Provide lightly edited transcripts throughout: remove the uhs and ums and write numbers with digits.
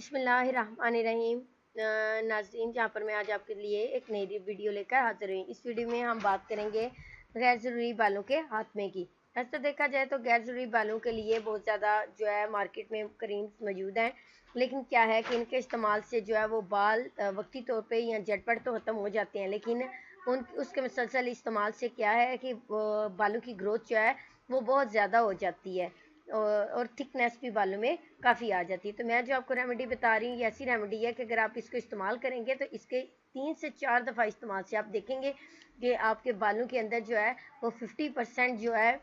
बिस्मिल्लाहिर्रहमानिर्रहीम। नाज़रीन, जहाँ पर मैं आज आपके लिए एक नई वीडियो लेकर हाजिर हुई। इस वीडियो में हम बात करेंगे गैर ज़रूरी बालों के हाथमे की। ऐसा तो देखा जाए तो गैर ज़रूरी बालों के लिए बहुत ज़्यादा जो है मार्केट में क्रीम्स मौजूद हैं, लेकिन क्या है कि इनके इस्तेमाल से जो है वो बाल वक्ती तौर पर या झटपट तो ख़त्म हो जाते हैं, लेकिन उसके मुसलसल इस्तेमाल से क्या है कि बालों की ग्रोथ जो है वो बहुत ज़्यादा हो जाती है और थिकनेस भी बालों में काफ़ी आ जाती है। तो मैं जो आपको रेमेडी बता रही हूँ ये ऐसी रेमेडी है कि अगर आप इसको इस्तेमाल करेंगे तो इसके 3 से 4 दफ़ा इस्तेमाल से आप देखेंगे कि आपके बालों के अंदर जो है वो 50% जो है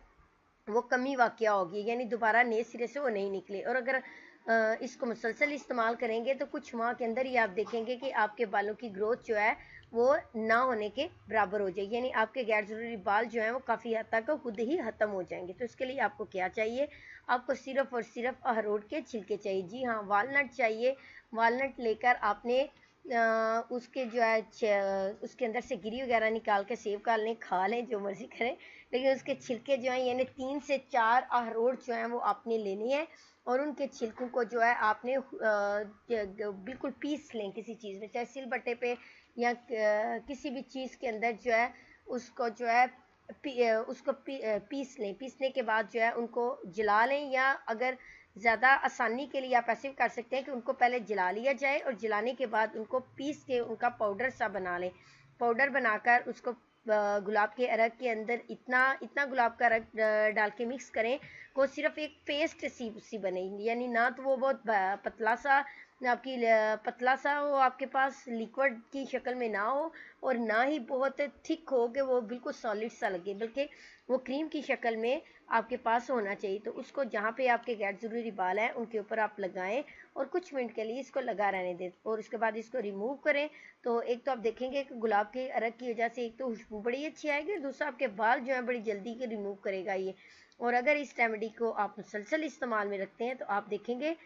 वो कमी वाक़या होगी, यानी दोबारा नए सिरे से वो नहीं निकले। और अगर इसको मुसलसल इस्तेमाल करेंगे तो कुछ माह के अंदर ही आप देखेंगे कि आपके बालों की ग्रोथ जो है वो ना होने के बराबर हो जाएगी, यानी आपके गैर ज़रूरी बाल जो हैं वो काफ़ी हद तक खुद ही ख़त्म हो जाएंगे। तो इसके लिए आपको क्या चाहिए, आपको सिर्फ़ और सिर्फ अखरोट के छिलके चाहिए। जी हाँ, वालनट चाहिए। वालनट लेकर आपने उसके जो है उसके अंदर से गिरी वगैरह निकाल के सेव कर लें, खा लें, जो मर्ज़ी करें, लेकिन उसके छिलके जो हैं यानी 3 से 4 अखरोट जो हैं वो आपने लेने हैं और उनके छिलकों को जो है आपने बिल्कुल पीस लें किसी चीज़ में, चाहे सिलबट्टे पे या किसी भी चीज़ के अंदर जो है उसको जो है पीस लें। पीसने के बाद जो है उनको जला लें, या अगर ज़्यादा आसानी के लिए आप ऐसे भी कर सकते हैं कि उनको पहले जला लिया जाए और जलाने के बाद उनको पीस के उनका पाउडर सा बना लें। पाउडर बनाकर उसको गुलाब के अरग के अंदर इतना इतना गुलाब का अरग डाल के मिक्स करें कि वो सिर्फ एक पेस्ट सी बने, यानी ना तो वो बहुत पतला सा आपकी पतला सा हो, आपके पास लिक्विड की शक्ल में ना हो, और ना ही बहुत थिक हो कि वो बिल्कुल सॉलिड सा लगे, बल्कि वो क्रीम की शक्ल में आपके पास होना चाहिए। तो उसको जहाँ पे आपके गैर ज़रूरी बाल हैं उनके ऊपर आप लगाएं और कुछ मिनट के लिए इसको लगा रहने दें और उसके बाद इसको रिमूव करें। तो एक तो आप देखेंगे कि गुलाब के अरग की वजह से एक तो खुशबू बड़ी अच्छी आएगी, दूसरा आपके बाल जो है बड़ी जल्दी के रिमूव करेगा ये। और अगर इस रेमेडी को आप मुसलसल इस्तेमाल में रखते हैं तो आप देखेंगे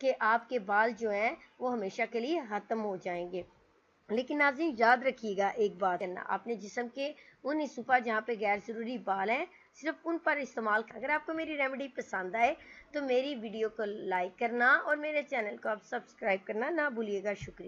कि आपके बाल जो हैं वो हमेशा के लिए ख़त्म हो जाएंगे। लेकिन नाज़रीन, याद रखिएगा एक बात करना, आपने जिस्म के उन हिस्सों जहाँ पे गैर ज़रूरी बाल हैं सिर्फ उन पर इस्तेमाल। अगर आपको मेरी रेमेडी पसंद आए तो मेरी वीडियो को लाइक करना और मेरे चैनल को आप सब्सक्राइब करना ना भूलिएगा। शुक्रिया।